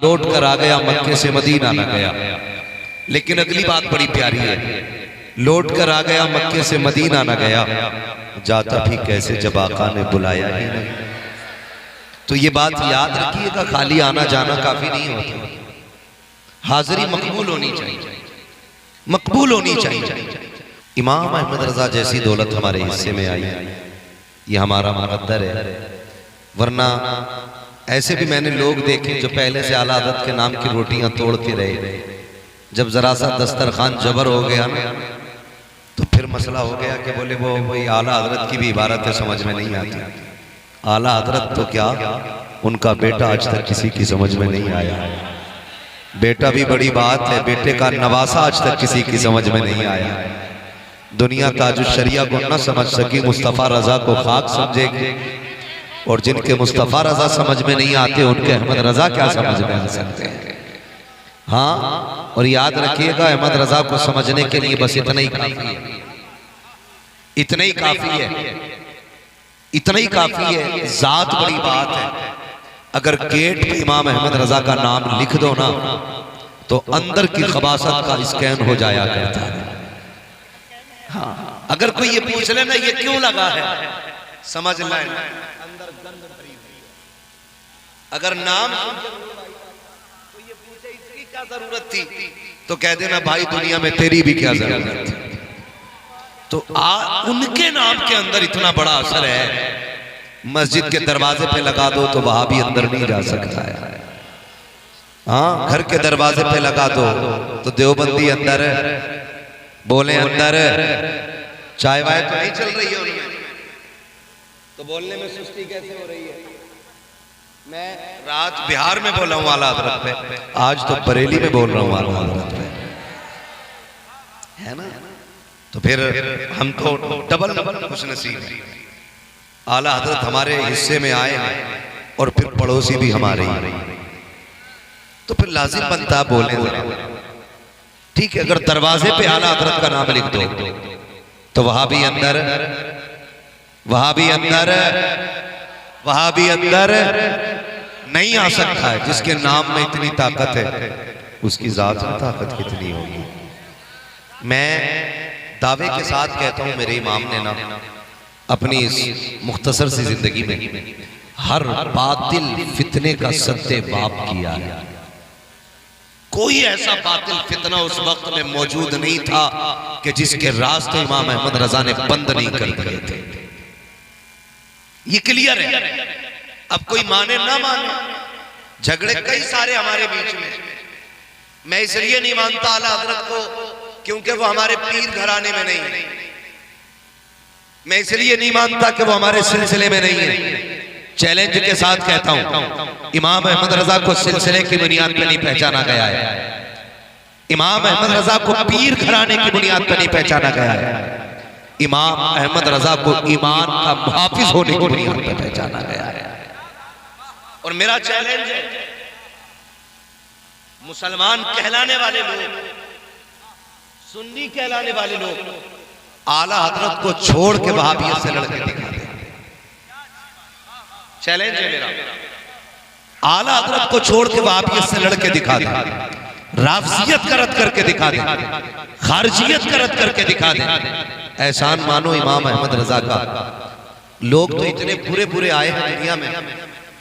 लौट कर आ गया, मक्के से मदीना न गया। लेकिन अगली बात बड़ी प्यारी है, लौट कर आ गया, मक्के से मदीना न गया, जाता भी कैसे जब आका ने बुलाया ही नहीं। तो ये बात याद रखिएगा, खाली आना जाना काफी नहीं होता, हाजिरी मकबूल होनी चाहिए, मकबूल होनी चाहिए। इमाम अहमद रजा जैसी दौलत हमारे हिस्से में आई, ये हमारा मुकद्दर है। वरना ऐसे भी मैंने लोग देखे जो पहले से आला हज़रत के नाम की रोटियां तोड़ते रहे, जब जरा सा दस्तरखान जबर हो गया ना तो फिर मसला हो गया कि बोले वो वही आला हज़रत की भी इबारतें समझ में नहीं आती। आला हज़रत तो क्या, उनका बेटा आज तक किसी की समझ में नहीं आया। बेटा भी बड़ी बात है, बेटे का नवासा आज तक किसी की समझ में नहीं आया। दुनिया का जो शरिया को न समझ सकी मुस्तफ़ा रजा को खाक समझेगी, और जिनके मुस्तफ़ा रजा समझ में नहीं आते उनके अहमद रजा क्या समझ में आ सकते हैं। हाँ, और याद रखिएगा अहमद रजा को समझने के लिए बस इतना ही काफी है, इतना ही काफी है, इतना ही काफी है। जात बड़ी बात है। अगर गेट पे इमाम अहमद रजा का नाम लिख दो ना तो अंदर की खबासत का स्कैन हो जाया करता है। हाँ, अगर कोई ये पूछ ले ना ये क्यों लगा है, समझ लें अंदर गंद भरी हुई है। अगर नाम तो ये पूछे इसकी क्या जरूरत थी, तो कह देना भाई दुनिया में तेरी भी क्या जरूरत थी। तो उनके नाम के अंदर इतना बड़ा असर है, मस्जिद के दरवाजे पे लगा दो तो वहां भी अंदर नहीं जा सकता है। हाँ, घर के दरवाजे पे लगा दो तो देवबंदी अंदर, बोले अंदर, चाय वाय तो नहीं चल रही है उनमें, तो बोलने में सुस्ती कैसे हो रही है। मैं रात बिहार में बोला हूँ आला हज़रत पे, आज तो बरेली में बोल रहा हूँ आला हज़रत पे, है ना। तो फिर हम तो डबल खुश नसीब हैं। आला हज़रत हमारे हिस्से में आए हैं और फिर पड़ोसी भी हमारे ही, तो फिर लाजिम बनता बोले। ठीक है, अगर दरवाजे पे आला हज़रत का नाम लिख दो तो वहां भी अंदर, वहां भी अंदर, वहां भी अंदर नहीं आ सकता है। जिसके नाम में इतनी ताकत है उसकी जात में ताकत कितनी होगी। मैं दावे के साथ कहता हूं, मेरे इमाम ने ना अपनी इस मुख्तसर सी जिंदगी में हर बातिल फितने का सद्देबाब किया है। कोई ऐसा बातिल फितना उस वक्त में मौजूद नहीं था कि जिसके रास्ते इमाम अहमद रजा ने बंद नहीं कर दिए थे। ये क्लियर है। अब कोई माने ना माने, झगड़े कई सारे हमारे बीच में। मैं इसलिए नहीं मानता आला हज़रत को क्योंकि वो हमारे पीर घराने में नहीं, मैं इसलिए नहीं मानता कि वो हमारे सिलसिले में नहीं है। चैलेंज के साथ कहता हूं, इमाम अहमद रजा को सिलसिले की बुनियाद पर नहीं पहचाना गया है। इमाम अहमद रजा को पीर घराने की बुनियाद पर नहीं पहचाना गया है। इमाम अहमद रजा को ईमान का मुहाफिज होने की बुनियाद पर पहचाना गया है। और मेरा चैलेंज है, मुसलमान कहलाने वाले लोग, सुन्नी कहलाने वाले लोग आला हज़रत को छोड़ के वहाबियत से लड़के दिखा दे। चैलेंज है मेरा, आला हज़रत को छोड़ के वहाबियत से लड़के दिखा दे, राफजियत का रद्द करके दिखा दे, खारजियत का रद्द करके दिखा दे। एहसान मानो इमाम अहमद रजा का। लोग तो इतने बुरे बुरे आए हैं दुनिया में,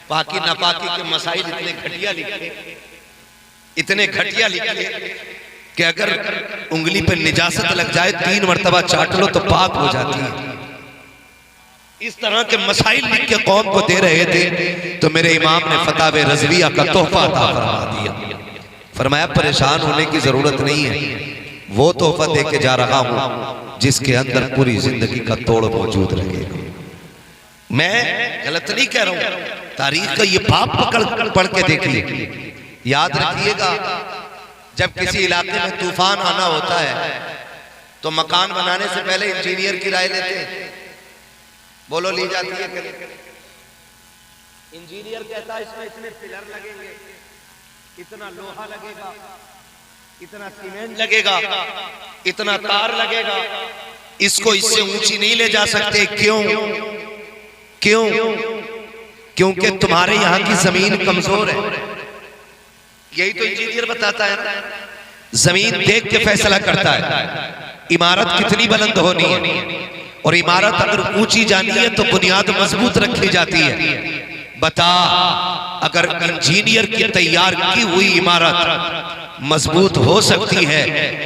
पाकी नापाकी के मसाइल इतने घटिया लिखे, इतने घटिया लिखे कि अगर उंगली पे निजासत लग जाए 3 मरतबा चाट लो तो पाक हो जाती है। इस तरह के मसाइल लिख के कौम को दे रहे थे, तो मेरे इमाम ने फतावे रज़विया का तोहफा अता फरमा दिया। फरमाया परेशान होने की जरूरत नहीं है, वो तोहफा दे के जा रहा हूं जिसके अंदर पूरी जिंदगी का तोड़ मौजूद रहेगा। मैं गलत नहीं कह रहा हूं, तारीख का ये बाप पढ़ के देखिए। याद रखिएगा, जब किसी इलाके में तूफान आना होता है तो मकान बनाने से पहले इंजीनियर की राय लेते हैं। बोलो ली जाती है? इंजीनियर कहता है इसमें इतने पिलर लगेंगे, इतना लोहा लगेगा, इतना सीमेंट लगेगा, इतना तार लगेगा, इसको इससे ऊंची नहीं ले जा सकते। क्यों? क्यों? क्योंकि तुम्हारे यहां की जमीन कमजोर है। यही तो इंजीनियर बताता है ना, जमीन देख के फैसला करता है इमारत कितनी बुलंद होनी है, और इमारत अगर ऊंची जानी है तो बुनियाद मजबूत रखी जाती है। बता, अगर इंजीनियर की तैयार की हुई इमारत मजबूत हो सकती है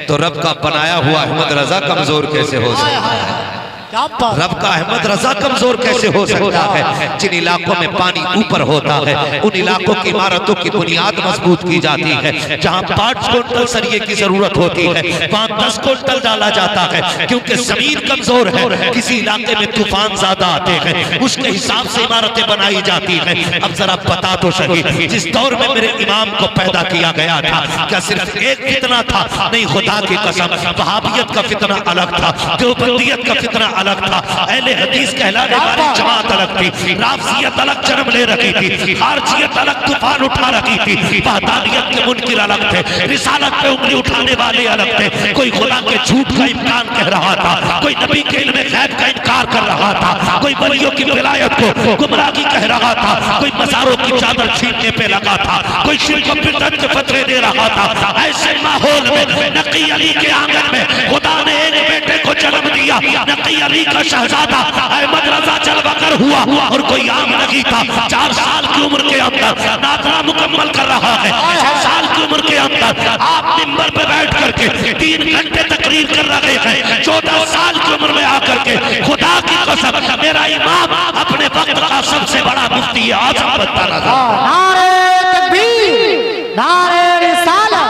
तो रब का बनाया हुआ अहमद रजा कमजोर कैसे हो सकता है? रब का अहमद रजा कमजोर कैसे हो सकता है? जिन इलाकों में पानी ऊपर होता है उन इलाकों की इमारतों की बुनियाद मजबूत की जाती है। जहां 5 क्विंटल सरिये की जरूरत होती है वहां 10 क्विंटल डाला जाता है, क्योंकि जमीन कमजोर है। किसी इलाके में तूफान ज्यादा आते हैं, उसके हिसाब से इमारतें बनाई जाती हैं। अब जरा बता तो सही, जिस दौर में मेरे इमाम को पैदा किया गया था, क्या सिर्फ एक फितना था? नहीं, खुदा की कसम, वहाबियत का फितना अलग था, देवबंदियत का फितना अलग था, अहले हदीस कहलाने वाली जमात अलग थी, राफजियत अलग जन्म ले रखी थी, खारजियत अलग तूफान उठा रखी थी, वहदानियत के मुनकिर अलग थे, रिसालत पे उंगली उठाने वाले अलग थे। कोई खुदा के झूठ का इम्कान कह रहा था, कोई नबी के इल्म गैब का इनकार कर रहा था, कोई वलियों की विलायत को गुमराही कह रहा था, कोई मज़ारों की चादर छीनने पे लगा था, कोई शिर्क और बिदअत के फतवे दे रहा था। ऐसे माहौल में नकी अली के आंगन में खुदा ने एक बेटे को जन्म दिया। नकी अली का शहजादा अहमद रजा जलवागर हुआ, और कोई आम नहीं था। 4 साल की उम्र के अंदर नादरा मुकम्मल कर रहा है। 6 साल की उम्र के अंदर आप मिंबर पे बैठ करके 3 घंटे तकरीर कर रहे हैं। 14 साल की उम्र में आकर के खुदा की कसम, मेरा इमाम अपने वक्त का सबसे बड़ा मुफ्ती आज़म बनता नजर। नारे तकबीर, नारे रिसालत,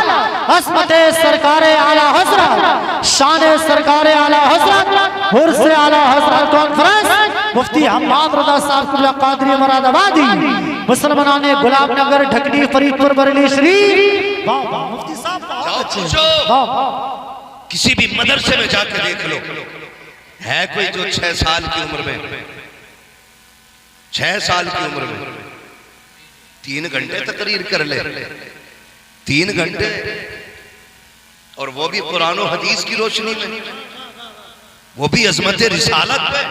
अस्मते सरकारे आला हज़रत, शाने सरकारे आला हज़रत, हुर्से आला हज़रत कॉन्फ्रेंस मुफ्ती हम्माद रज़ा साहब कुल्ला कादरी मुरादाबादी, मुसलमानाने गुलामनगर ढकनी फरीदपुर बरेली शरीफ। वाह वाह मुफ्ती साहब, वाह। किसी भी मदरसे में जाके देख लो, है कोई जो 6 साल की उम्र में 6 साल की उम्र में 3 घंटे तकरीर कर ले? 3 घंटे, और वो भी कुरान और हदीस की रोशनी में, वो भी अजमत रिसालत पे।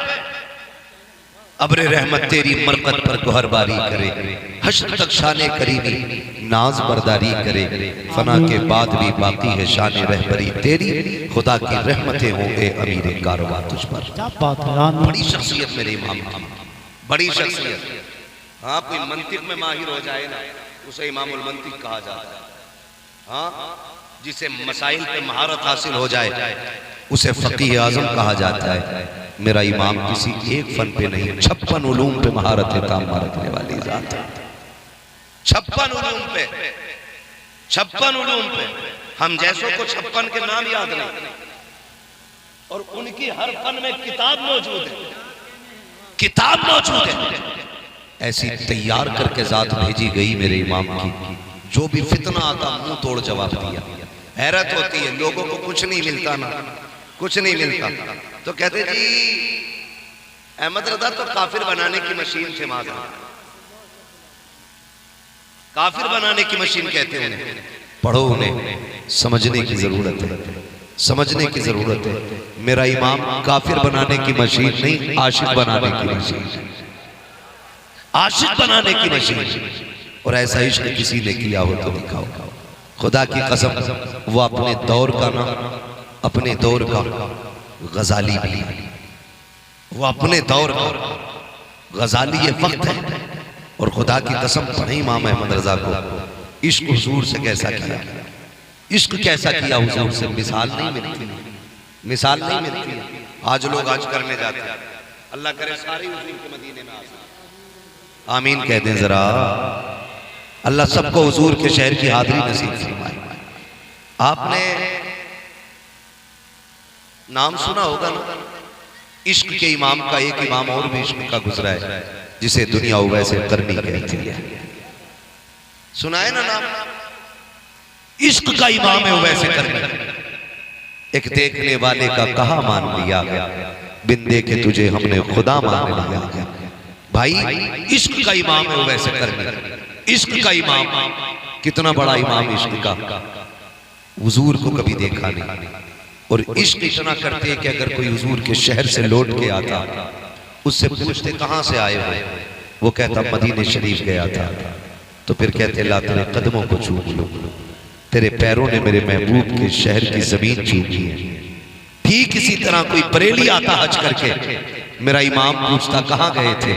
अब्रे रहमत तेरी मरकत पर गोहर बारी करे, हश्र तक शाने करीमी नाज बरदारी करे, फना के बाद भी बाकी है शान रहबरी तेरी, खुदा की रहमतें होंगे अमीर कारोबार तुझ पर। बड़ी शख्सियत मेरे इमाम की, बड़ी शख्सियत। हाँ, कोई मंतिक में माहिर हो जाए ना, उसे इमामुल मंतिक कहा जाता है। हाँ, जिसे मसाइल पे महारत हासिल हो जाए उसे फकीह आजम कहा जाता है। मेरा इमाम किसी एक फन पे नहीं, 56 उलूम पे महारत काम रखने वाली जात है। 56 उलूम पे, 56 उलूम पे। हम जैसों को 56 के नाम याद नहीं, और उनकी हर फन में किताब मौजूद है, किताब मौजूद है। ऐसी तैयार करके जात भेजी गई मेरे इमाम की, जो भी फितना आता मुंह तोड़ जवाब दिया। हैरत होती है, लोगों को कुछ नहीं मिलता ना, कुछ नहीं मिलता, तो कहते जी अहमद रजा तो काफिर बनाने की मशीन थे। माज़ काफिर बनाने की मशीन कहते हैं उन्हें। पढ़ो, उन्हें समझने की जरूरत है, समझने की जरूरत है। मेरा इमाम काफिर बनाने की मशीन नहीं, आशिक बनाने की मशीन, आशिक बनाने की मशीन। और ऐसा इश्क किसी ने किया हो तो दिखाओ। खुदा की कसम, वो अपने दौर का ना, अपने दौर का गजाली भी, वो अपने दौर का गजाली ये वक्त है। और खुदा की कसम, पढ़े इमाम अहमद रजा को इश्क हुजूर से कैसा किया, इश्क कैसा किया हुजूर से, मिसाल नहीं मिलती, मिसाल नहीं मिलती। आज लोग आज करने जाते हैं, अल्लाह करे सारे हुजूर के मदीने में आ, आमीन कह दें जरा। अल्लाह सबको हुजूर के शहर की हाजिरी नसीब फरमाए। आपने नाम सुना होगा ना, इश्क के इमाम का एक इमाम और भी इश्क का गुजरा है, जिसे दुनिया वैसे करनी कहती है। सुना है ना नाम? इश्क का इमाम है वैसे करनी। एक देखने वाले का कहा मान लिया गया, बिन देखे तुझे हमने खुदा मान लिया। भाई, इश्क का इमाम है वैसे करनी। इश्क का इमाम, कितना बड़ा इमाम इश्क का, हुजूर को कभी देखा नहीं। और इश्क इतना करते कि अगर कोई हुजूर के शहर से लौट के आता, उससे पूछते कहां से आए हो, वो कहता मदीने शरीफ गया था। तो फिर कहते ला तेरे कदमों को चूम लूं, तेरे पैरों ने मेरे महबूब के शहर की जमीन चूमी है। ठीक इसी तरह कोई बरेली आता हज करके, मेरा इमाम पूछता कहाँ गए थे,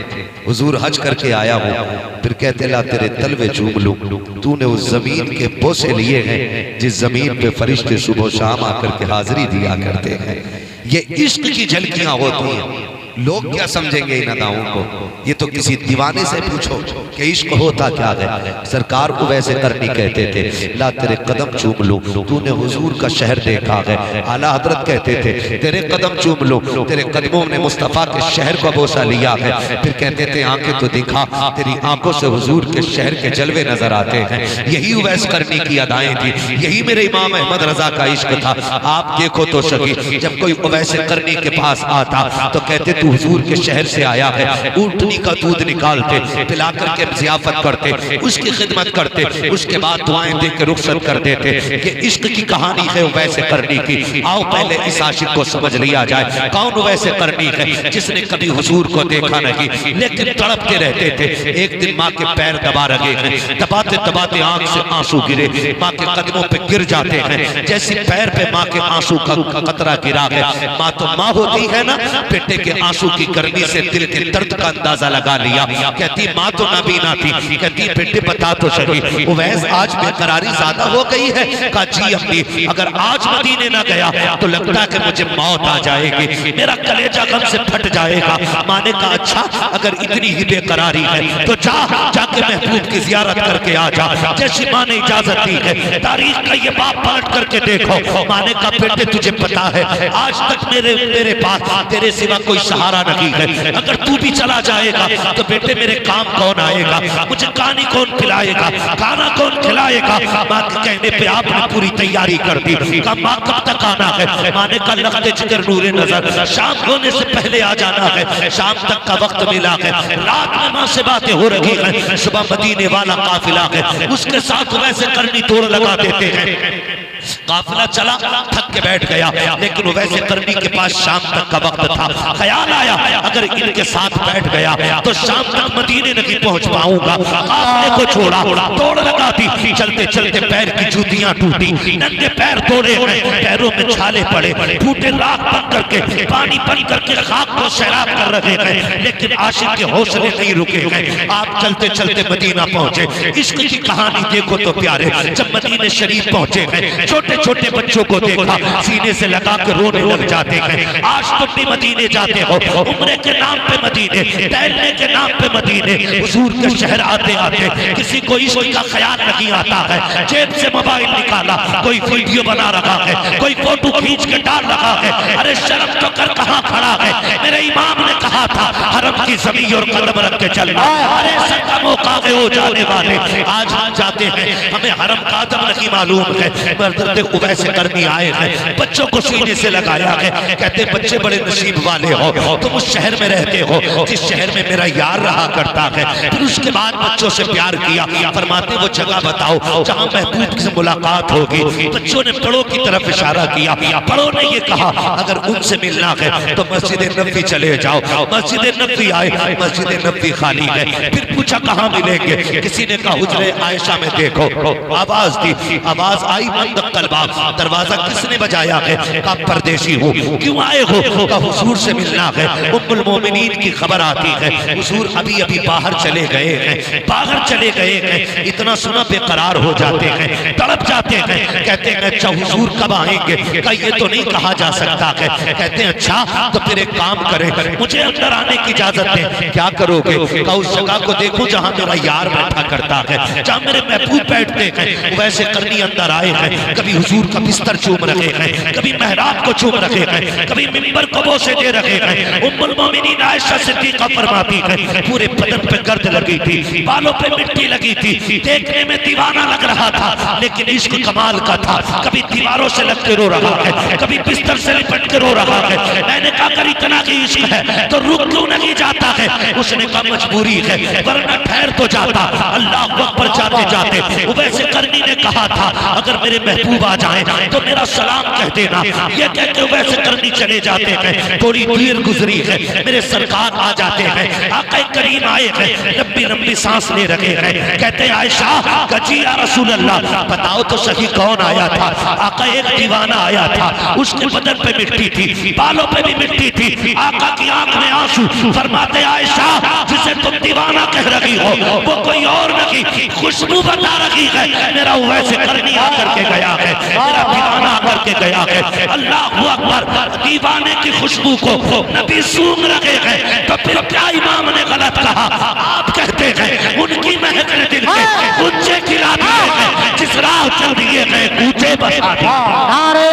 हुजूर हज करके आया हूँ। फिर कहते ला तेरे तलवे चूम लूं, तूने उस जमीन के बोसे लिए हैं जिस जमीन पे फरिश्ते सुबह शाम आकर के हाजिरी दिया करते हैं। ये इश्क की झलकियां होती हैं। लोग क्या समझेंगे इन अदाओं को? ये तो किसी दीवाने से पूछो कि इश्क होता क्या है। सरकार को वैसे करनी कहते थे, ला तेरे कदम चूम लूं, तूने हुजूर का शहर देखा है। आला हजरत कहते थे तेरे कदम चूम लूं, तेरे कदमों ने मुस्तफ़ा के शहर को बोसा लिया है। फिर कहते थे आंखें तो दिखा, तेरी आंखों से हुजूर के शहर के जलवे नजर आते हैं। यही उवैस करनी की अदाएं थी, यही मेरे इमाम अहमद रजा का इश्क था। आप देखो तो सही, जब कोई उवैस करनी के पास आता तो कहते हुजूर के शहर से आया है। ऊंटनी का दूध निकालते, पिला करके ज़ियाफत करते, उसकी खिदमत करते, उसके बाद दुआएं दे के रुखसत कर देते। कि इश्क की कहानी है वैसे करनी की। आओ पहले इस आशिक को समझ लिया जाए, कौन वैसे करनी है जिसने कभी हुजूर को देखा नहीं लेकिन तड़पते रहते थे। एक दिन माँ के पैर दबा रहे हैं, दबाते दबाते आंख से आंसू गिरे, माँ के कदमों पे गिर जाते हैं। जैसे पैर पे माँ के आंसू का कतरा गिरा है, माँ तो माँ होती है ना, बेटे के आंसू की गर्मी से दिल के दर्द का अंदाजा लगा लिया। कहती माँ तो नबीना थी, कहती बेटे बता तो सही उवैस आज बेकरारी ज्यादा हो गई है। कहा जी अम्मी, अगर आज मदीने ना गया तो लगता है कि मुझे मौत आ जाएगी, मेरा कलेजा गम से फट जाएगा। माँ ने कहा अच्छा अगर इतनी ही बेकरारी है तो जाके महबूब की जियारत करके आ जा। जैसी माँ ने इजाजत दी है, तारीख का ये बाप पलट करके देखो। माँ ने कहा बेटे तुझे पता है आज तक मेरे पास तेरे सिवा कोई सहारा नहीं है। अगर तू भी चला जाएगा तो बेटे मेरे काम कौन आएगा, मुझे कहानी कौन खिलाएगा, खाना कौन खिलाएगा। माँ के कहने पे आपने पूरी तैयारी कर दी। कहा माँ कब तक आना है? माँ ने कहा लखते जिगर नूरे नजर, शाम होने से पहले आ जाना है। शाम तक का वक्त मिला है, रात में माँ से बातें हो रही है। सुबह मदीने वाला काफिला है, उसके साथ वैसे करनी तोड़ लगा देते हैं। काफिला चला, थक के बैठ गया, लेकिन वैसे करनी के पास शाम तक का वक्त था। ख्याल आया अगर इनके साथ बैठ गया तो शाम तक मदीने नहीं पहुंच पाऊंगा। काफिले को छोड़ा, तोड़ लगा दी। चलते चलते पैर की जूतियां टूटी, नंगे पैर तोड़े गए, पैरों में छाले पड़े, फूटे राख बन करके, पानी बन करके खाक को सैराब कर रहे हैं। लेकिन आशिक के हौसले नहीं रुके गए। आप चलते चलते मदीना पहुंचे। इश्क की कहानी देखो तो प्यारे, जब मदीने शरीफ पहुंचे हैं, छोटे छोटे बच्चों को देखा, सीने से लगा कर रोने लग जाते हैं। आज तुम भी मदीने जाते हो, उम्रे के नाम पे मदीने, टहलने के नाम पे मदीने, हुजूर के शहर आते आते किसी को इश्क का ख्याल नहीं आता है। जेब से मोबाइल निकाला, कोई वीडियो बना रहा है, कोई फोटो खींच के डाल रहा है। अरे शर्म तो कर, कहाँ खड़ा है? मेरे इमाम ने कहा था हरम की ज़मीन और कदम रख के चलना। अरे सबका मौका हो जाने वाले, आज हम जाते हैं, हमें हरम का कदम नहीं मालूम है। वैसे करनी आए हैं, बच्चों को सीने से लगाया है। कहते बच्चे बड़े नसीब वाले हो, तुम उस शहर में रहते हो जिस शहर में मेरा यार रहा करता है। फिर उसके बाद बच्चों से प्यार किया। फरमाते वो जगह बताओ जहां महबूब से मुलाकात होगी। बच्चों ने बड़ों की तरफ इशारा किया। बड़ों ने ये कहा अगर उनसे मिलना है तो मस्जिद नबवी चले जाओ। मस्जिद नबवी आए, मस्जिद नबवी खाली है। फिर पूछा कहाँ मिलेंगे? किसी ने कहा हुजरे आयशा में देखो। आवाज दी, आवाज आई बंद कलबा, दरवाजा किसने बजाया है? कहा परदेसी हूँ। क्यों आए हो? कहा हुजूर से मिलना है। उम्मुल मोमिनीन की खबर आती है हुजूर अभी अभी बाहर चले गए हैं, बाहर चले गए हैं। इतना सुना बेकरार हो जाते हैं, तड़प जाते हैं। कहते हैं अच्छा हुजूर कब आएंगे? कहा ये तो नहीं कहा जा सकता है। कहते हैं अच्छा तो फिर एक काम करें, मुझे अंदर आने की इजाजत दें। क्या करोगे? कहा उस जगह को देखो जहाँ मेरा यार बैठा करता है, जहाँ मेरे महबूब बैठते हैं। वैसे करनी अंदर आए हैं, कभी हुजूर का बिस्तर चूम रहे हैं, कभी मेहराब को चूम रहे हैं, कभी मिंबर को बोसे दे रहे हैं। उम्मुल मोमिनीन आयशा सिद्दीका फरमाती है पूरे बदन पे गर्द लगी थी, बालों पे मिट्टी लगी थी, देखने में दीवाना लग रहा था लेकिन इश्क कमाल का था। कभी दीवारों से लग के रो रहा है, कभी बिस्तर से लिपट के रो रहा है। मैंने कहा अगर इतना की इश्क है तो रुक क्यों नहीं जाता है? उसने कहा मजबूरी है, वरना ठहर तो जाता। अल्लाह अकबर जाते जाते वैसे करनी ने कहा था अगर मेरे महबूब आ जाए तो मेरा सलाम कह देना। ये कहते हुए वैसे करनी चले जाते हैं। थोड़ी देर गुजरी है, मेरे सरकार आ जाते हैं। आका करीम आए हैं, लंबी लंबी सांस ले रहे हैं। कहते हैं आयशा कजी या रसूल अल्लाह, बताओ तो सही कौन आया था। आका एक दीवाना आया था, उसके बदन पे मिट्टी थी, बालों पे भी मिट्टी थी। आका की आंख में आंसू। फरमाते आयशा जिसे तुम दीवाना कह रही हो वो कोई और नहीं, खुशबू बता रही है। मेरा वैसे करनी आकर के गया है, मेरा दीवाना आकर के गया है। अल्लाह अकबर, दीवाने की खुशबू को नबी सूंघ रहे हैं। तो फिर क्या इमाम ने गलत कहा? आप कहते हैं उनकी महक ने दिल के ऊंचे खिला दिए हैं, जिस राह चल दिए हैं ऊंचे बता दिए। नारे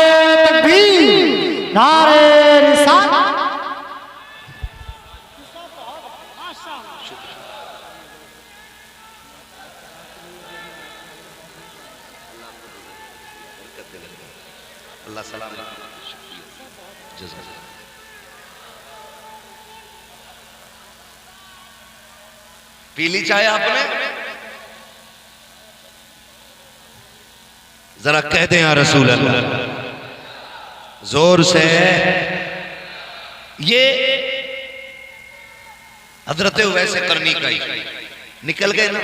तकबीर, नारे रिसालत। अल्लाह सलाम। पी ली चाय आपने? जरा कह दें या रसूल अल्लाह जोर से। ये हजरत वैसे करनी का ही निकल गए ना।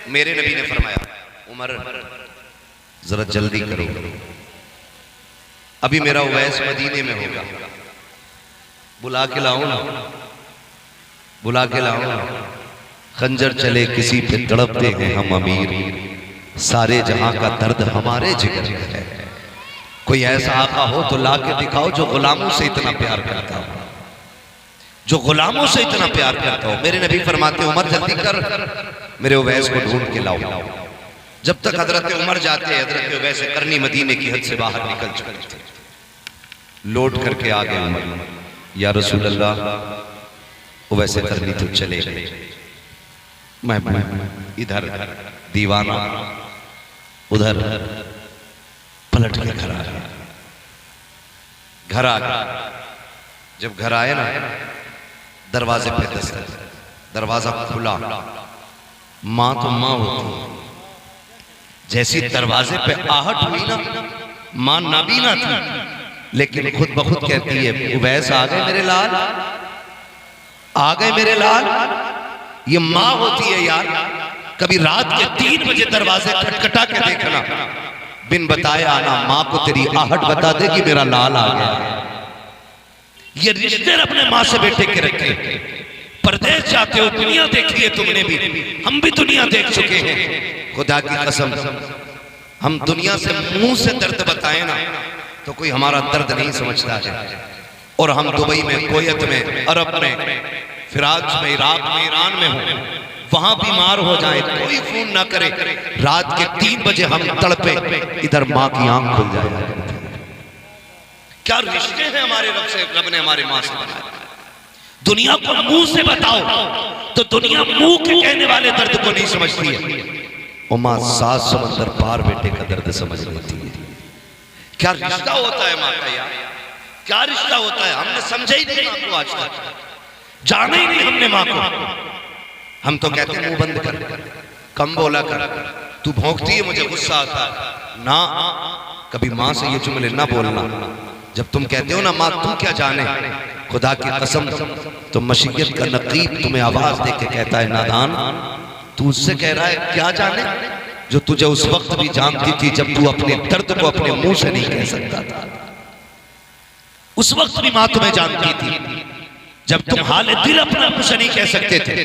मेरे नबी ने फरमाया उमर जरा जल्दी करो, अभी मेरा उवैस मदीने में होगा, बुला के लाओ ना, बुला के लाओ ना। खंजर चले किसी पे तड़पते हैं हम अमीर, सारे जहां का दर्द हमारे जिगर में है। कोई ऐसा आका हो तो ला के दिखाओ जो गुलामों से इतना प्यार करता हो, जो गुलामों से इतना प्यार करता हो। मेरे नबी फरमाते उमर जल्दी कर, मेरे उवैस को ढूंढ के लाओ। जब तक हजरत उमर जाते हजरत उवैस करनी मदीने की हद से बाहर निकल चुके थे। लौट करके आ गए उमर, या रसूल अल्लाह उवैस करनी तो चले गए, मैं इधर दीवाना उधर पलट के घर आ गया। घर आ गया, जब घर आए ना दरवाजे पे दस्तक, दरवाजा खुला। मां तो मां होती, जैसी दरवाजे पे आहट हुई ना, मां नाबीना थी लेकिन खुद ब खुद कहती है उवैस आ गए मेरे लाल, आ गए मेरे लाल। ये मां होती है यार। कभी रात के 3 बजे दरवाजे खटखटा के देखना, बिन बताए आना, मां को तेरी आहट बता दे कि मेरा लाल आ गया। ये रिश्ते अपने मां से बेटे के रखे। परदेश जाते हो, दुनिया देखी है तुमने भी, हम भी दुनिया देख चुके हैं। खुदा की कसम हम दुनिया से मुंह से दर्द बताए ना तो कोई हमारा दर्द नहीं समझता है। और हम दुबई में, कोयत में, अरब में, फिराज में, इराक में, ईरान में हो, वहां बीमार हो जाए कोई फोन ना करे, रात के 3 बजे हम तड़पे, इधर मां की आंख खुल जाए। क्या रिश्ते हैं हमारे रब से, रब ने हमारे मां से बनाए। दुनिया को मुंह से बताओ तो दुनिया मुंह के कहने वाले दर्द को नहीं समझती है। और मां 7 समंदर पार बेटे का दर्द समझ लेती है। क्या रिश्ता होता है मां का यार, क्या रिश्ता होता है। हमने समझा ही नहीं मां को, आज तक जाना ही नहीं हमने मां को। हम तो कहते हैं मुंह बंद कर, कम बोला कर, तू भौंकती है मुझे गुस्सा आता है ना। कभी मां से ये जुमले ना बोलना। जब तुम कहते हो ना मां तू क्या जाने, खुदा की कसम तो मशीयत का नकीब तुम्हें आवाज दे के कहता है नादान, तू उससे कह रहा है क्या जाने जो तुझे उस वक्त भी जानती थी जब तू अपने दर्द को अपने मुंह से नहीं कह सकता था। उस वक्त भी मां तुम्हें जानती थी जब तुम हाल दिल अपना मुंह से नहीं कह सकते थे,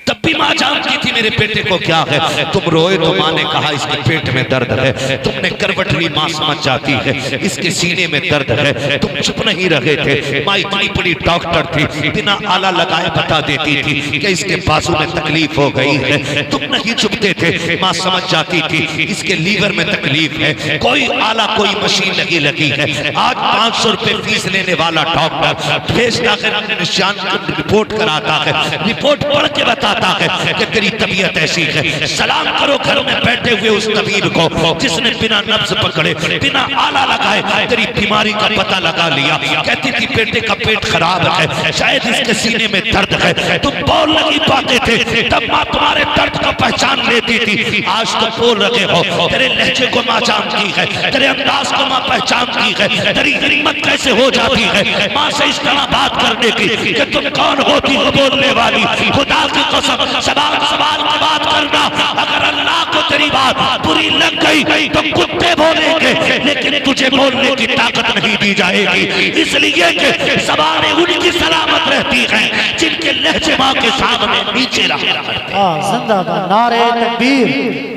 तब भी मां जानती थी मेरे बेटे को क्या है। तुम रोए तो मां ने कहा इसके पेट में दर्द है। तुमने करवट ली, मां समझ जाती है इसके सीने में दर्द है। तुम चुप नहीं रहे थे। मां इतनी बड़ी डॉक्टर थी, बिना आला लगाए बता देती थी कि इसके बाजू में तकलीफ हो गई है। तुम नहीं चुपते थे, मां समझ जाती थी इसके लीवर में तकलीफ है। कोई आला कोई मशीन नहीं लगी है। आज 500 रुपए फीस लेने वाला डॉक्टर भेजता है, निशान रिपोर्ट कराता है, रिपोर्ट पढ़ के बताता है कि तेरी तबीयत ऐसी है। सलाम करो घर में बैठे हुए उस तबीब को जिसने बिना नब्ज पकड़े, बिना आला लगाए तेरी बीमारी का पता लगा लिया। कहती थी बेटे का पेट खराब है, शायद इसके सीने में दर्द है। तुम बोल नहीं पाते थे, तब माँ तुम्हारे दर्द को पहचान लेती थी। आज तो बोल रहे हो, तेरे लहजे को माँ जानती है, तेरे अंदाज को माँ पहचानती है। तेरी हिम्मत कैसे हो जाती है माँ से इस तरह बात करने की कि तुम कौन होती हो बोलने वाली। खुदा की कसम सवाल सवाल की बात करना, अगर अल्लाह को तेरी बात बुरी लग गई तो कुत्ते बोलेंगे, लेकिन तुझे बोलने की ताकत नहीं दी जाएगी। इसलिए कि ज़बानें उनकी सलामत रहती हैं जिनके लहजे माँ के सामने नीचे रहा करते हैं। जिंदाबाद, नारे तकबीर,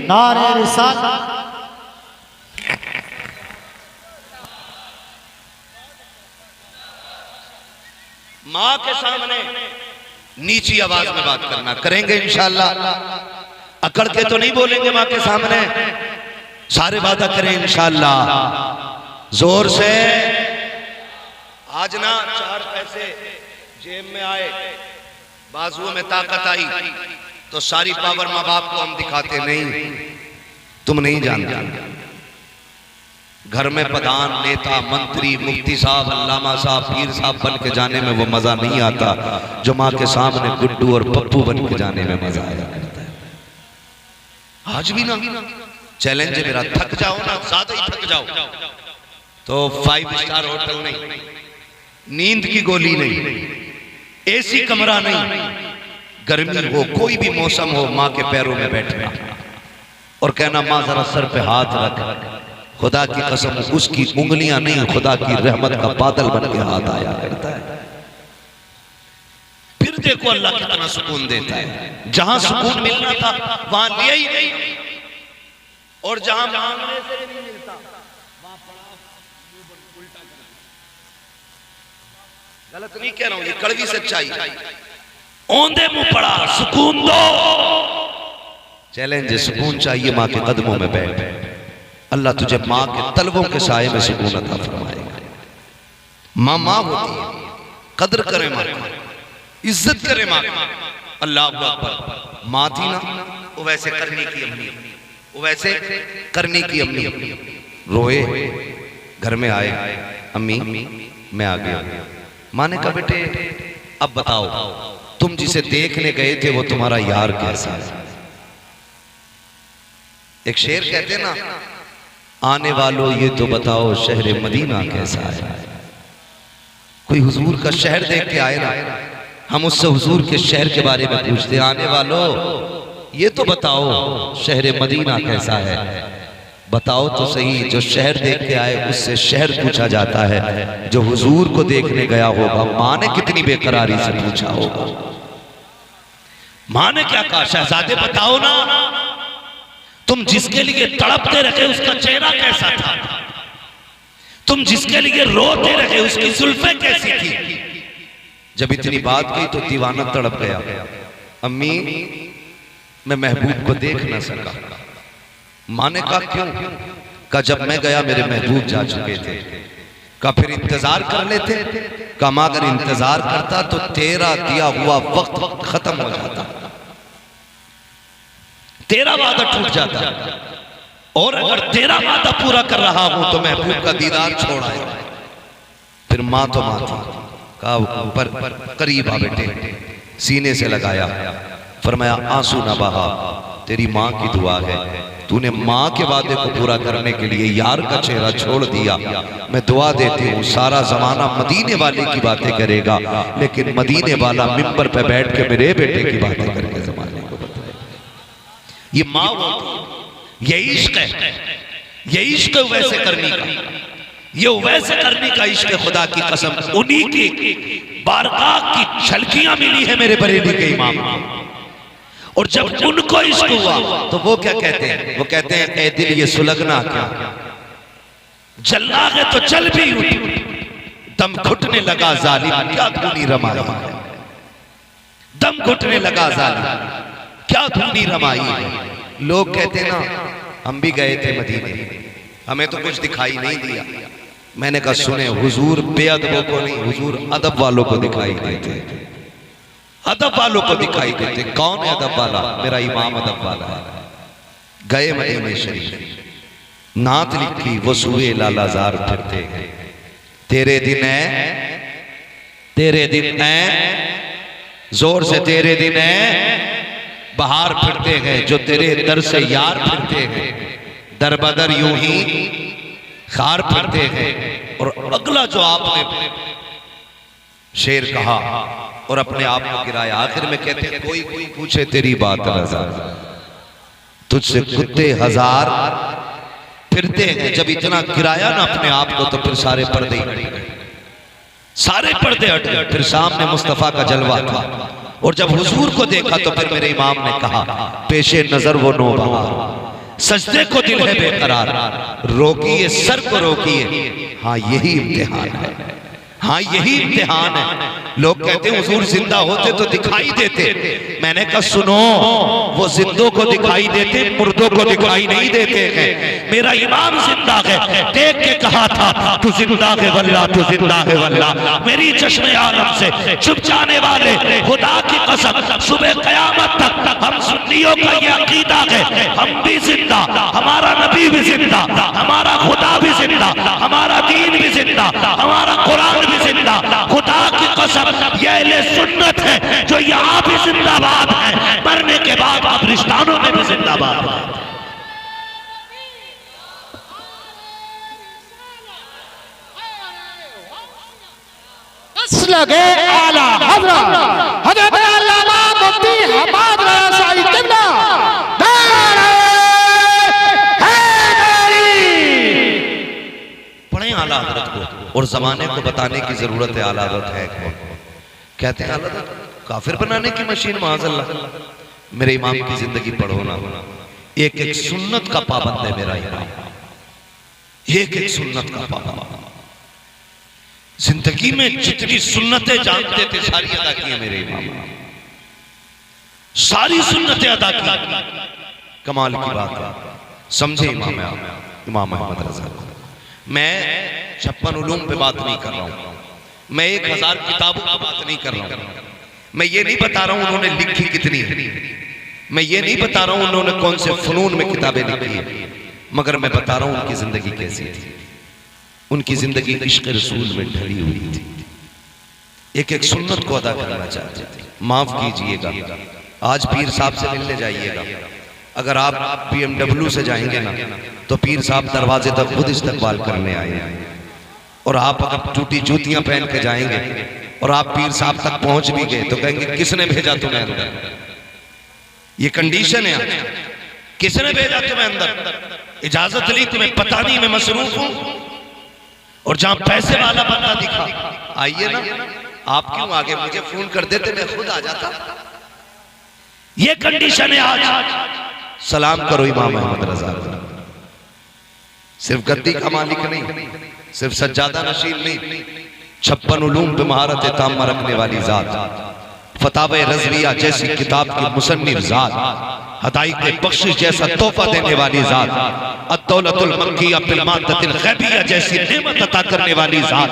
नारे रिसालत। माँ के सामने नीची आवाज में बात करना, करेंगे इंशाअल्लाह। अकड़ के तो नहीं बोलेंगे माँ के सामने, सारे वादा करें इंशाअल्लाह जोर से। आज ना 4 पैसे जेब में आए, बाजुओं में ताकत आई तो सारी पावर माँ बाप को हम दिखाते नहीं। तुम नहीं जानते घर में प्रधान, नेता, मंत्री, मुफ्ती साहब, अल्लामा साहब, पीर साहब बन के जाने में वो मजा नहीं आता जो माँ के सामने गुड्डू और पप्पू बन के जाने में मजा आया करता है। आज भी ना चैलेंज है मेरा, थक जाओ ना, ज्यादा ही थक जाओ तो 5 स्टार होटल नहीं, नींद की गोली नहीं, एसी कमरा नहीं, गर्मी हो कोई भी मौसम हो, माँ के पैरों में बैठना और कहना माँ जरा सर पे हाथ रख। खुदा की कसम उसकी उंगलियां नहीं, खुदा की रहमत का बादल बन के हाथ आया करता है। फिर देखो अल्लाह कितना सुकून देता है। जहां सुकून मिलना था वहां लिया ही नहीं, और जहां मांगने से नहीं मिलता वहां उल्टा। गलत नहीं कह रहा हूं, ये कड़वी सच्चाई। औंधे मुंह पड़ा सुकून दो। चैलेंज, सुकून चाहिए माँ के कदमों में बैठ, अल्लाह तुझे माँ के तलवों के साये में सुकून अता फरमाएगा। माँ माँ होती है, कदर करे माँ की, इज्जत करे माँ की। अल्लाह अकबर। माँ थी ना वो वैसे करने की अम्मी, वो वैसे करने की अम्मी। रोए, घर में आए, अम्मी मैं आ गया। माँ ने कहा बेटे अब बताओ तुम जिसे देखने गए थे वो तुम्हारा यार कैसा है। एक शेर कहते ना, आने वालों ये तो बताओ शहर मदीना कैसा है। कोई हुजूर का शहर देख के आए ना, हम उससे हुजूर के शहर के बारे में पूछते, आने वालों ये तो बताओ शहर मदीना कैसा है। बताओ तो सही, जो शहर देख के आए उससे शहर पूछा जाता है, जो हुजूर को देखने गया होगा माँ ने कितनी बेकरारी से पूछा होगा। माँ ने क्या कहा, शहजादे बताओ ना तुम जिसके लिए तड़पते रहे उसका चेहरा कैसा था, तुम जिसके लिए रोते रहे उसकी जुल्फें कैसी थी। जब इतनी बात कही तो दीवाना तड़प गया। अम्मी मैं महबूब को देख ना सका। माँ ने कहा क्यों? कहा जब मैं गया मेरे महबूब जा चुके थे। कहा फिर इंतजार कर लेते। कहा अगर इंतजार करता तो तेरा दिया हुआ वक्त खत्म हो जाता, तेरा वादा टूट जाता, और अगर तेरा वादा पूरा कर रहा हूं तो महबूब का दीदार छोड़ आया। फिर माँ तो माँ थी, कहा ऊपर करीब आ बेटे, सीने से लगाया, फरमाया आंसू ना बहा, तेरी माँ की दुआ है, तूने माँ के वादे को पूरा करने के लिए यार का चेहरा छोड़ दिया। मैं दुआ देती हूँ सारा जमाना मदीने वाले की बातें करेगा, लेकिन मदीने वाला मिंबर पे बैठ के मेरे बेटे की बातें करके जमाने को बताएगा। ये माँ होती, ये इश्क है, ये इश्क वैसे करने का, ये वैसे करने का इश्क खुदा की कसम। उन्हीं की बारगाह की झलकियां मिली है मेरे बरेली के इमाम। और जब उनको इश्क हुआ तो वो क्या कहते हैं? वो कहते हैं ए दिल ये सुलगना क्या, जलना है तो चल भी उठी, दम घुटने लगा जालिम क्या धूनी रमाई, दम घुटने लगा जालिम क्या धूनी रमाई। लोग कहते ना हम भी गए थे मदीने, हमें तो कुछ दिखाई नहीं दिया। मैंने कहा सुने, हुजूर बेअदबों को नहीं, हुजूर अदब वालों को दिखाई देते। अदब वालों को दिखाई देते। कौन है अदब वाला? मेरा इमाम अदब वाला है। गए मदीने शरीफ, नात लिखी वो सुए लालाजार फिरते हैं। तेरे दिन है, तेरे दिन है, जोर से तेरे दिन है, बाहर फिरते हैं जो तेरे दर से यार फिरते हैं। दर बदर यूं ही खार फिरते हैं। और अगला जो आपने शेर कहा और अपने आप को गिराया, आखिर में कहते हैं कोई कोई पूछे तेरी बात रज़ा, तुझसे कुत्ते हजार फिरते हैं। जब इतना गिराया ना अपने आप को तो फिर सारे पर्दे हट गए, सारे पर्दे हट गए। फिर सामने मुस्तफा का जलवा था और जब हुजूर को देखा तो फिर मेरे इमाम ने कहा पेशे नजर वो नो बहार, सजदे को दिल है बेकरार, रोकिए सर को रोकिए, हाँ यही इम्तिहान है, हाँ यही इम्तिहान है। लोग कहते हैं हुजूर जिंदा होते तो दिखाई देते। मैंने कहा सुनो, वो जिंदों को दिखाई देते, मुर्दों को दिखाई नहीं देते हैं। मेरा इमाम जिंदा है, देख के कहा था तू जिंदा है वल्ला, तू जिंदा है वल्ला। मेरी चश्मे आलम से छुप जाने वाले खुदा की कसम, सुबह कयामत तक हम सुन्नियों का ये अकीदा है, हम भी जिंदा, हमारा नबी भी जिंदा, हमारा खुदा भी जिंदा, हमारा दीन भी जिंदा, हमारा कुरान भी जिंदा। खुदा की कसम ये अहले सुन्नत है जो यहाँ भी जिंदाबाद है, मरने के बाद कब्रिस्तानों में भी जिंदाबाद है। लगे आला हज़रत हज़रत अल्लामा मुफ्ती हमाद रज़ा शाही क़िबला नारे हैदरी। पढ़े आला हज़रत को और जमाने को बताने की जरूरत है आला हज़रत है कौन। कहते हैं आला हज़रत काफिर बनाने की मशीन, माज़अल्लाह। मेरे इमाम की जिंदगी पढ़ो ना, एक एक सुन्नत का पाबंद है मेरा इमाम, एक एक सुन्नत का पाबंद। जिंदगी में जितनी सुन्नतें जानते थे सारी अदा की है मेरे इमाम, सारी सुन्नतें अदा की। कमाल की बात है, समझे इमाम अहमद रज़ा। मैं 56 उलूम पे बात नहीं कर रहा हूं, मैं 1000 किताबों की बात नहीं कर रहा हूं। मैं ये नहीं बता रहा हूं उन्होंने लिखी कितनी है, मैं ये नहीं बता रहा हूं उन्होंने कौन से फनून में किताबें लिखी है, मगर मैं बता रहा हूं उनकी जिंदगी कैसी थी। उनकी जिंदगी इश्क़ रसूल में ढली हुई थी, एक एक सुन्नत को अदा करना चाहते थे। माफ कीजिएगा, आज पीर साहब से मिलने जाइएगा, अगर आप BMW से जाएंगे ना तो पीर साहब दरवाजे तक खुद इस्तकबाल करने आए। और आप अगर टूटी जूतियां पहन के जाएंगे और आप पीर साहब तक पहुंच भी गए तो कहेंगे किसने भेजा तुम्हें अंदर, ये कंडीशन है, किसने भेजा तुम्हें अंदर, इजाजत ली तुम्हें पता नहीं, मैं मसरूफ हूं। और जहां पैसे वाला बंदा दिखा आइए ना, आप क्यों आगे, मुझे फोन कर देते मैं खुद आ जाता। ये कंडीशन है आज। सलाम करो इमाम अहमद रज़ा, सिर्फ गद्दी का मालिक नहीं, सिर्फ सज्जादा नशीन नहीं, 56 उलूम पे महारत तामा रखने वाली जात, फतावे रज़विया जैसी किताब की मुसन्निफ जात, हदायत बख्शिश जैसा तोहफा देने वाली जात, अद्दौलतुल मक्किया बिल मादतिल ग़ैबिया जैसी नेमत अता करने वाली जात,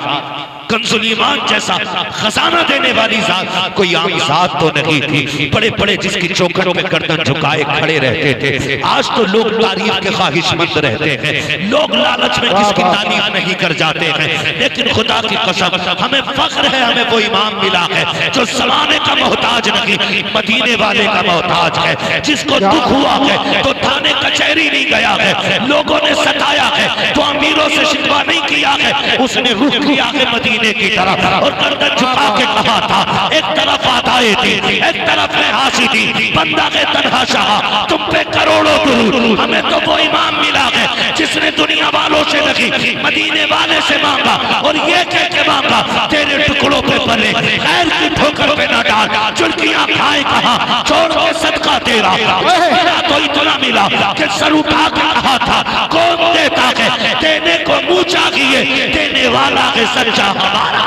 कंजुल ईमान जैसा खजाना देने वाली जात कोई आम जात तो नहीं थी। बड़े बड़े जिसकी चौखट पे गर्दन झुकाए खड़े रहते थे। आज तो लोग तारीफ के ख्वाहिशमंद रहते हैं, लोग लालच में किसकी तारीफ नहीं कर जाते हैं। लेकिन खुदा की कसम हमें फख्र है, हमें वो इमाम मिला है जो ज़माने का मोहताज नहीं, मदीने वाले का मोहताज है। जिसको दुख हुआ है तो थाने कचहरी नहीं गया है, लोगों ने सताया है तो अमीरों से शिकवा नहीं किया है, उसने रुख किया है मदीने की तरफ और गर्दन झुका के कहा था, एक तरफ आदाए थी, एक तरफ हासी थी, बंदा के तन्हा शाह तुम पे करोड़ों दुरूद। हमें तो वो इमाम मिला है जिसने दुनिया वालों से नहीं मदीने वाले से मांगा और ये कह के मांगा तेरे टुकड़ों पे पले खैर की ठोकर पे न डाल, चुल्कियां खाए कहा छोड़ के सदका तेरा। मेरा तो इतना मिला कि सर उठा के कहा था कौन देता है, देने को मुंह चाहिए, देने वाला है सच्चा हमारा।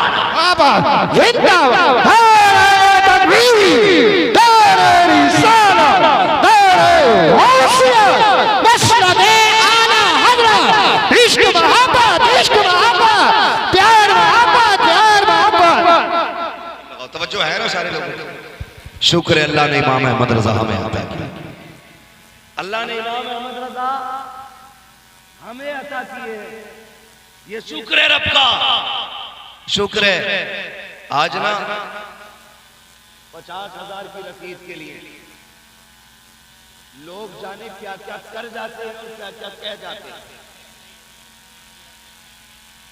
जिंदाबाद नारे तकबीर, नारे रिसालत, नारे गौसियत, मसलबे आला हज़रत, इश्क मोहब्बत, इश्क मोहब्बत, प्यार मोहब्बत, प्यार मोहब्बत। तवज्जो है ना सारे लोगों की? शुक्र है अल्लाह ने इमाम अहमद रजा हमें अता किया। अल्लाह ने इमाम अहमद रजा हमें अता किए, ये शुक्र है रब का। शुक्र है आज ना 50,000 की रसीद के लिए लोग जाने क्या क्या कर जाते हैं और क्या क्या कह जाते हैं।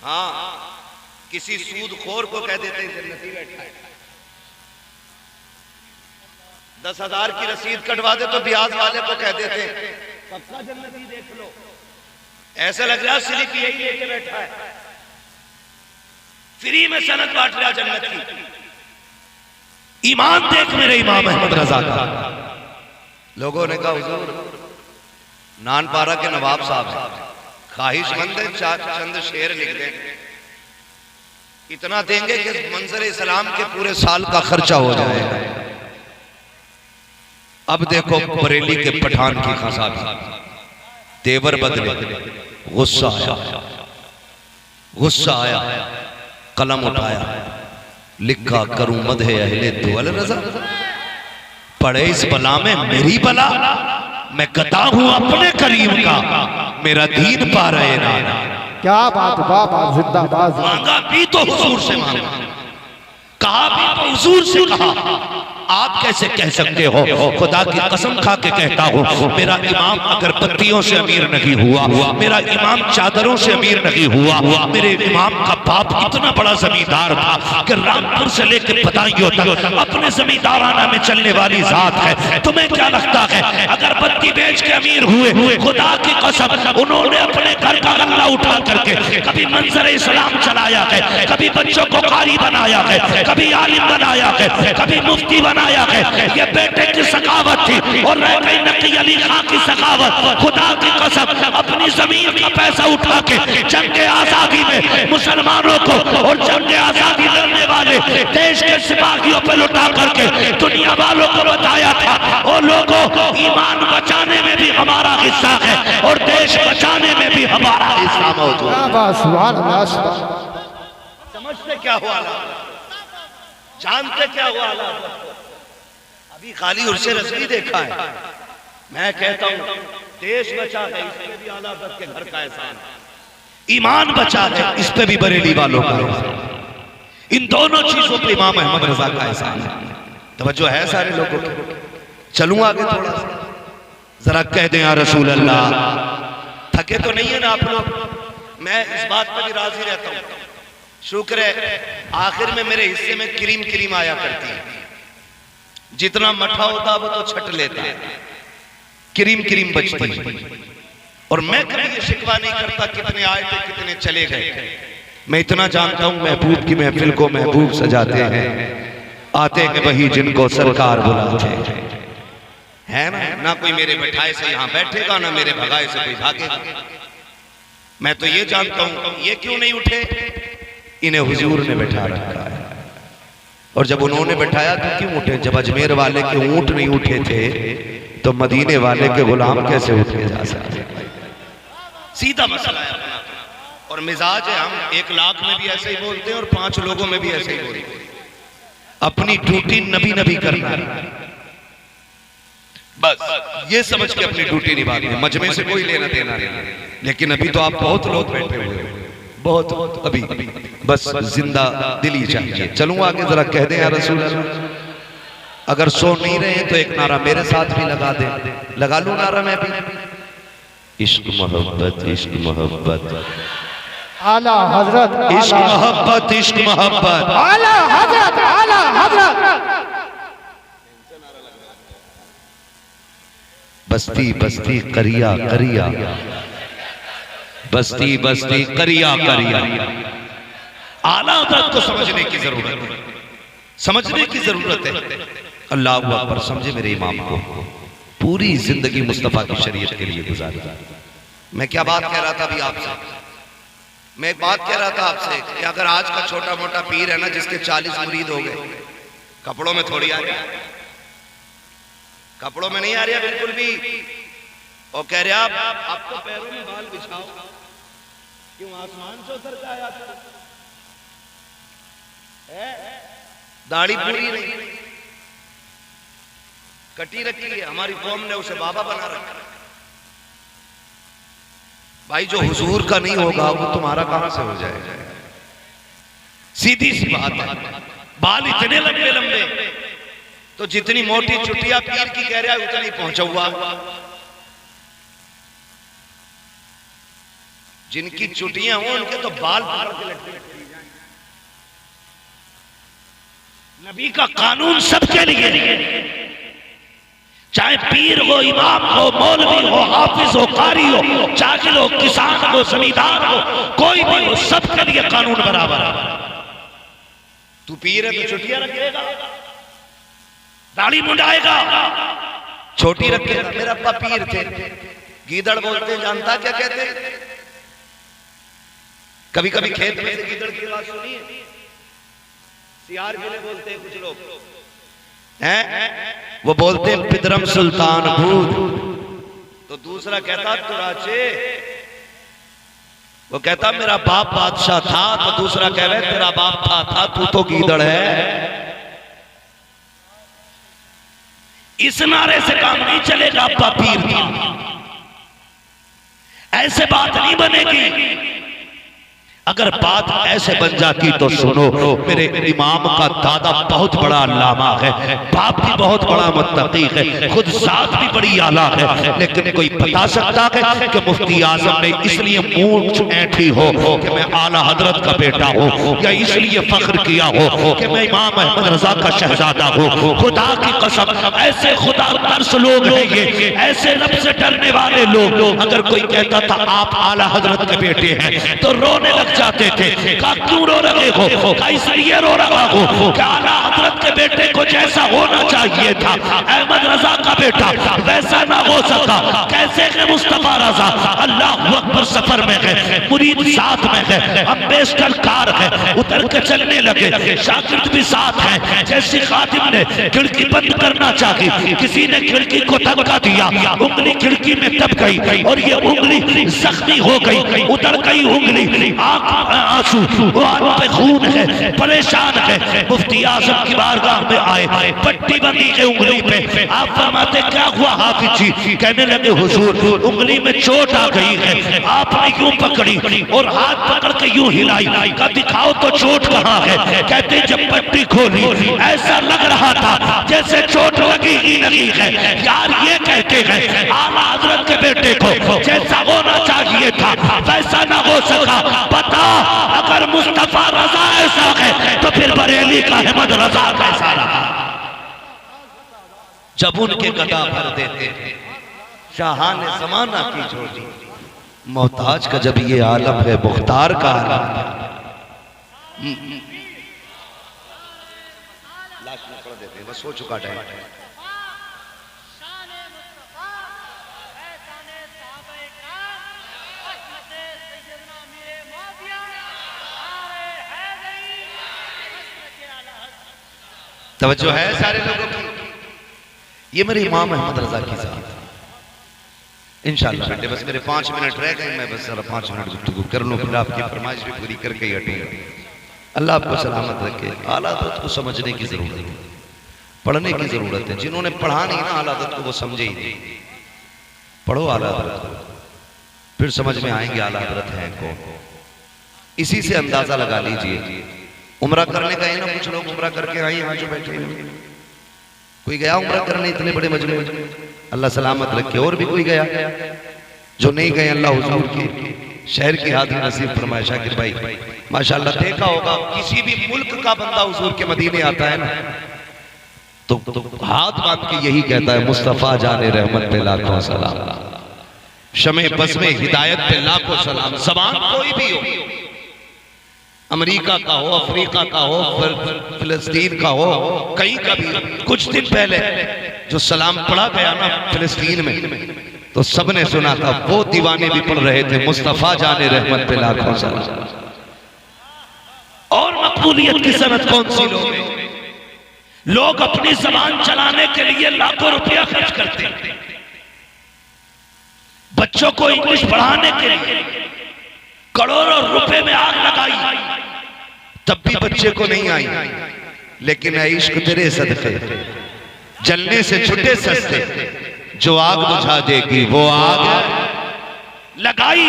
हाँ, किसी सूदखोर को कह देते हैं जन्नती बैठा है। 10,000 की रसीद कटवा दे तो ब्याज वाले को कह देते हैं पक्का जन्नती देख लो। ऐसा लग रहा है स्लिप यही लेके बैठा है, फ्री में सनद बांट रहा जन्नत की। ईमान देख मेरे इमाम अहमद रजा का। लोगों ने कहा हुजूर नानपारा के नवाब साहब हैं, ख्वाहिशमंद है, चंद शेर लिख दें, इतना देंगे कि मंजर इस्लाम के पूरे साल का खर्चा हो जाएगा। अब देखो बरेली के पठान की खसा तेवर बदले, गुस्सा आया, कलम उठाया, लिखा करूं मदहे अहले दुअल रजा, पड़े इस बला में मेरी बला, मैं गदा हूं अपने करीम का, मेरा दीन पा रहे ना। क्या बात, बाबा जिंदाबाद। मांगा भी तो हुजूर से मांगा, कहा भी तो हुजूर से कहा। आप कैसे कह सकते हो? खुदा की कसम खा के कहता हूँ, मेरा इमाम अगर पत्तियों से अमीर नहीं हुआ, मेरा इमाम चादरों से अमीर नहीं हुआ, मेरे इमाम का बाप इतना बड़ा जमींदार था कि रामपुर से लेकर बदायूं तक अपने जमींदाराना में चलने वाली जात है। तुम्हें क्या लगता है अगर पत्ती बेच के अमीर हुए, खुदा की कसम उन्होंने अपने घर का गल्ला उठा करके कभी मंजर इस्लाम चलाया है, कभी बच्चों को कारी बनाया है, कभी आलिम बनाया है, कभी मुफ्ती बनाया है। ये बेटे की सखावत थी और रह गई नकी अली खां की सखावत। खुदा की कसम अपनी जमीन का पैसा उठा के जंग आजादी में मुसलमानों को और जंग आजादी लड़ने वाले देश के सिपाहियों पर लुटा करके दुनिया वालों को बताया था, और लोगों ईमान बचाने में भी हमारा हिस्सा है और देश बचाने में भी हमारा हिस्सा मौजूद है। समझते क्या हुआ, जानते क्या हुआ? अभी खाली उर्से रस्मी देखा है। मैं कहता हूं देश बचा है, इसमें भी आला हज़रत के घर का एहसान है। ईमान बचा है, इस पे भी बरेली वालों का एहसान है। इन दोनों चीजों पे इमाम अहमद रजा का एहसान है। तवज्जो है सारे लोगों की। चलूं आगे थोड़ा सा, जरा कह दें या रसूल अल्लाह। थके तो नहीं है ना आप लोग? मैं इस बात पर भी राजी रहता हूं। शुक्र है आखिर में मेरे हिस्से में क्रीम आया करती है। जितना मठा होता वो तो छट लेता है, क्रीम बचती है। और मैं कभी ये शिकवा नहीं करता कितने आए थे कितने चले गए। मैं इतना जानता हूं महबूब की महफिल को महबूब सजाते हैं, आते हैं वही जिनको सरकार बुलाते है ना कोई मेरे बैठाए से यहाँ बैठेगा, ना मेरे भगाए से कोई भागेगा। मैं तो ये जानता हूं ये क्यों नहीं उठे, इन्हें हुजूर ने बैठा रखा है। और जब उन्होंने बैठाया तो क्यों उठे? जब अजमेर वाले के ऊंट नहीं उठे थे तो मदीने वाले के गुलाम कैसे उठे जा सकते? सीधा मसला है अपना। और मिजाज है, हम 1 लाख में भी ऐसे ही बोलते हैं और 5 लोगों में भी ऐसे ही बोलते हैं। अपनी ड्यूटी नबी करना है, बस ये समझ के अपनी ड्यूटी निभानी है। मजमे से कोई लेना देना नहीं। लेकिन अभी तो आप बहुत लोग बैठे हुए हैं, बहुत अभी बस जिंदा दिली चाहिए। चलूं आगे, जरा कह दें या रसूल अल्लाह। अगर सो नहीं रहे तो एक नारा मेरे साथ भी लगा दे, लगा लूं नारा मैं भी। इश्क मोहब्बत, इश्क मोहब्बत, आला हजरत, इश्क मोहब्बत, इश्क मोहब्बत, आला हजरत, आला हजरत। बस्ती बस्ती करिया करिया, बस्ती बस्ती करिया करिया। आला हज़रत को समझने की जरूरत है, समझने की जरूरत है। अल्लाह अकबर। समझे मेरे इमाम को, पूरी जिंदगी मुस्तफा की शरीयत के लिए गुजारी। मैं क्या बात कह रहा था अभी आपसे? मैं एक बात कह रहा था आपसे कि अगर आज का छोटा मोटा पीर है ना, जिसके 40 मुरीद हो गए, कपड़ों में थोड़ी आ रहा, कपड़ों में नहीं आ रहा बिल्कुल भी। और कह रहे आप तो पैरों में बाल बिछाओ, क्यों आसमान से उतर के आया था? दाढ़ी पूरी नहीं, कटी रखी है, हमारी कौम ने उसे बाबा बना रखा है। भाई जो हुजूर का नहीं होगा वो तुम्हारा कहां से हो जाएगा? सीधी सी बात है। बाल इतने लंबे लंबे, तो जितनी मोटी चुटिया पीर की कह रहा है उतना ही पहुंचा हुआ। जिनकी चुटियां हो उनके तो बाल पकड़ के लटके। नबी का कानून सबके लिए, चाहे पीर हो, इमाम हो, मौलवी हो, हाफिज हो, कारी हो, जाहिल हो, किसान हो, जमींदार हो, कोई भी हो, सबके लिए कानून बराबर है। तू पीर है तो चुटिया रखेगा, दाढ़ी मुंडाएगा, छोटी रखेगा। मेरा अब्बा पीर थे, गीदड़ बोलते हैं, जानता क्या कहते हैं? कभी कभी खेत में से गीदड़ की आवाज सुनी? सियार के लिए बोलते हैं कुछ लोग हैं, वो बोलते हैं पिदरम सुल्तान भूत। तो दूसरा कहता तुराचे, वो कहता मेरा बाप बादशाह था, तो दूसरा कह रहे तेरा बाप था तू तो गीदड़ है। इस नारे से काम नहीं चलेगा। अब्बा पीर था, ऐसे बात नहीं बनेगी। अगर बात ऐसे बन जाती तो सुनो, मेरे इमाम का दादा बहुत बड़ा अल्लामा है, बाप भी बहुत बड़ा मुत्तकी है, खुद साथ भी बड़ी आला है, लेकिन कोई बता सकता है कि मुफ्ती आजम ने इसलिए मूंछ ऐंठी हो कि मैं आला हजरत का बेटा हूँ, या इसलिए फख्र किया हो कि मैं इमाम अहमद रजा का शहजादा हूँ? खुदा की कसम, ऐसे खुदा तरस लोग हैं ये, ऐसे रब से डरने वाले लोग। अगर कोई कहता था आप आला हजरत के बेटे हैं तो रोने लग जाते थे। कहा क्यों रो रहे हो? कहा इसलिए रो रहा हो कि आला हजरत के बेटे को जैसा होना चाहिए था अहमद रजा का बेटा वैसा ना हो सका। कैसे है मुस्तफा रजा? अल्लाह अकबर सफर में है, मुरीद साथ में है, अम्बेसडर कार है, उतर के चलने लगे, शागिर्द भी साथ है। जैसे खादिम ने खिड़की बंद करना चाही, किसी ने खिड़की को धक्का दिया, उंगली खिड़की में दब गई और ये उंगली जख्मी हो गई, उतर गई उंगली, आंख आंसू, पे खून है, परेशान है। मुफ्ती आजम की बारगाह में आए, पट्टी बंदी है उंगली पे। आप फरमाते क्या हुआ हाफिज जी? कहने लगे हुजूर उंगली में चोट आ गई है। आपने यूं पकड़ी और हाथ पकड़ के यूं हिलाई, का दिखाओ तो चोट कहाँ है? कहते जब पट्टी खोली ऐसा लग रहा था जैसे चोट लगी ही नहीं है। यार ये कहते हैं आला हजरत के बेटे को जैसा होना चाहिए था वैसा ना हो सका। बता, अगर मुस्तफा रजा ऐसा है तो फिर बरेली का अहमद रजा कैसा रहा? जब उनके कदा भर देते शाहान ने जमाना की छोटी, मोहताज का जब ये आलम है, मुख्तार का आलम है। लाश में पढ़ देते हैं, बस हो चुका टाइम। तवज्जो है सारे लोगों की? ये मेरे इमाम अहमद रजा की ज़ात। इंशाअल्लाह बेटे बस मेरे 5 मिनट रह गए, मैं बस जरा 5 मिनट गुफ्तगू कर लूँ, फिर आपकी फरमाइश भी पूरी करके ही हटेंगे। अल्लाह आपको सलामत रखे। आला हज़रत को समझने की जरूरत है, पढ़ने की जरूरत है। जिन्होंने पढ़ा नहीं ना आला हज़रत को वो समझे ही नहीं। पढ़ो आला हज़रत को, फिर समझ में आएंगे आला हज़रत हैं कौन। इसी से अंदाजा लगा लीजिए। उम्रा करने गए ना कुछ लोग, उम्रा करके आए यहाँ जो बैठे हैं, कोई गया उम्रा करने इतने बड़े मजमे, अल्लाह सलामत रखे। और भी कोई गया जो नहीं गए, अल्लाह हुजूर की शहर की हाजिर नसीब फरमाए। शाकिर भाई माशाअल्लाह देखा होगा किसी भी मुल्क का बंदा हुजूर के मदीने आता है ना तो हाथ बांध के यही कहता है मुस्तफा जाने रहमत पे लाखों सलाम, शमे बस में हिदायत पे लाखों सलाम। जबान कोई भी हो, अमेरिका का हो, अफ्रीका का हो, फिलिस्तीन का हो, कहीं का भी। कुछ दिन पहले जो सलाम पढ़ा गया ना फिलिस्तीन में, तो सबने सुना था, वो दीवाने भी पढ़ रहे थे मुस्तफा जाने रहमत पे लाखों सलाम। और मकबूलियत की सनत कौन सी लोग हैं? लोग अपनी जबान चलाने के लिए लाखों रुपया खर्च करते हैं, बच्चों को इंग्लिश पढ़ाने के लिए करोड़ों रुपए में आग लगाई, तब भी बच्चे को नहीं आई। लेकिन इश्क तेरे सदके जलने से छुटे सस्ते, जो आग बुझा देगी वो आग लगाई।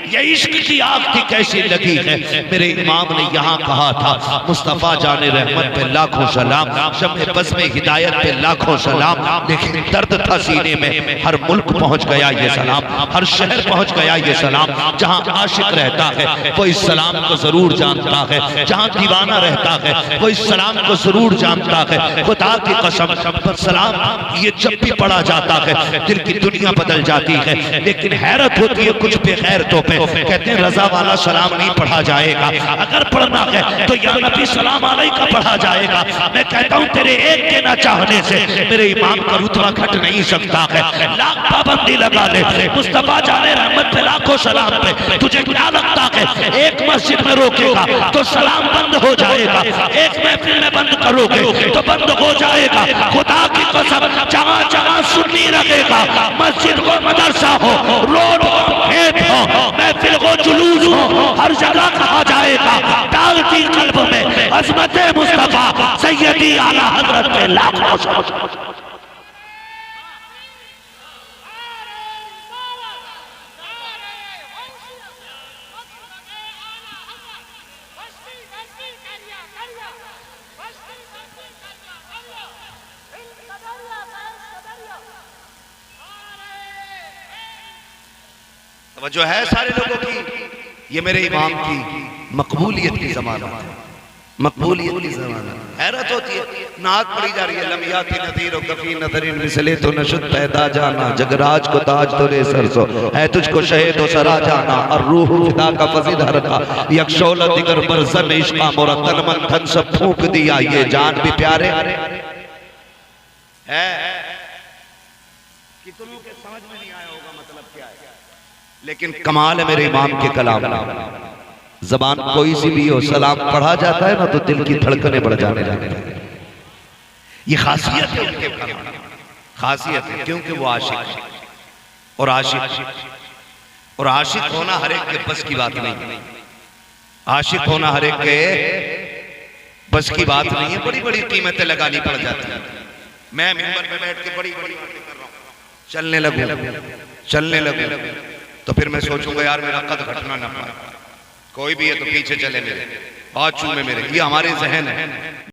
ये इश्क की आग थी कैसी लगी है। मेरे इमाम ने यहाँ कहा था मुस्तफ़ा जाने रहमत पे लाखों सलाम, शम्मे बस में हिदायत पे लाखों सलाम। लेकिन दर्द था सीने में, हर मुल्क पहुँच गया ये सलाम, हर शहर पहुँच गया ये सलाम। जहाँ आशिक रहता है वो इस सलाम को जरूर जानता है, जहाँ दीवाना रहता है वो इस सलाम को जरूर जानता है। खुदा की कसम सलाम ये जब भी पढ़ा जाता है दिल की दुनिया बदल जाती है। लेकिन हैरत होती है कुछ बेगैरतों पे, कहते हैं रजा वाला सलाम नहीं पढ़ा जाएगा, अगर पढ़ना है तो या नबी सलाम अलैका पढ़ा जाएगा। मैं कहता हूँ तेरे एक के ना चाहने से मेरे इमाम का रुतबा घट नहीं सकता है। लाख पाबंदी लगा ले, मुस्तफा जाने रहमत पे लाखों सलाम पे। तुझे क्या लगता है एक मस्जिद में रोकेगा तो सलाम बंद हो जाएगा, एक महफिल में बंद करोगे तो बंद हो जाएगा। खुदा की कसम जहाँ जहाँ सुन्नी रखेगा, मस्जिद को मदरसा हो, रोड खेत हो, महफिल को जुलूस हो, हर जगह कहा जाएगा डालती कल्ब में अज़मत मुस्तफा सैयदी आला हज़रत पे लाखों। जो है सारे लोगों की, ये मेरे इमाम की मकबूलियत की ज़मानत है, मकबूलियत की ज़मानत। हैरत होती है नात पढ़ी जा रही है, लमियाती नदीर कफी नदरिन मिसले तो नशुद पैदा जाना, जगराज को ताज तोरे सरसो है तुझको शहीद हो सरा जाना, और रूह फिदा का फजीद हरका यकशौल दिगर बरसन इश्का मोरा तन मन धन सब फूंक दिया, ये जान भी प्यारे है कि तुम लोग के समझ में नहीं आया होगा मतलब क्या है। लेकिन कमाल है मेरे इमाम के कलाम, जबान कोई सी भी हो सलाम पढ़ा जाता है ना तो दिल की धड़कनें बढ़ जाने लगती हैं। ये खासियत है उनके कलाम, खासियत है क्योंकि वो आशिक है। और आशिक होना हर एक के बस की बात नहीं, आशिक होना हर एक के बस की बात नहीं है। बड़ी बड़ी कीमतें लगानी पड़ जाती हैं। मैं मिंबर पे बैठ के बड़ी बड़ी बातें कर रहा हूं, चलने लगूं तो फिर मैं सोचूंगा यार मेरा कद घटना ना पाए, कोई भी है तो पीछे चले मेरे, हाथ चूमे मेरे, ये हमारे जहन है।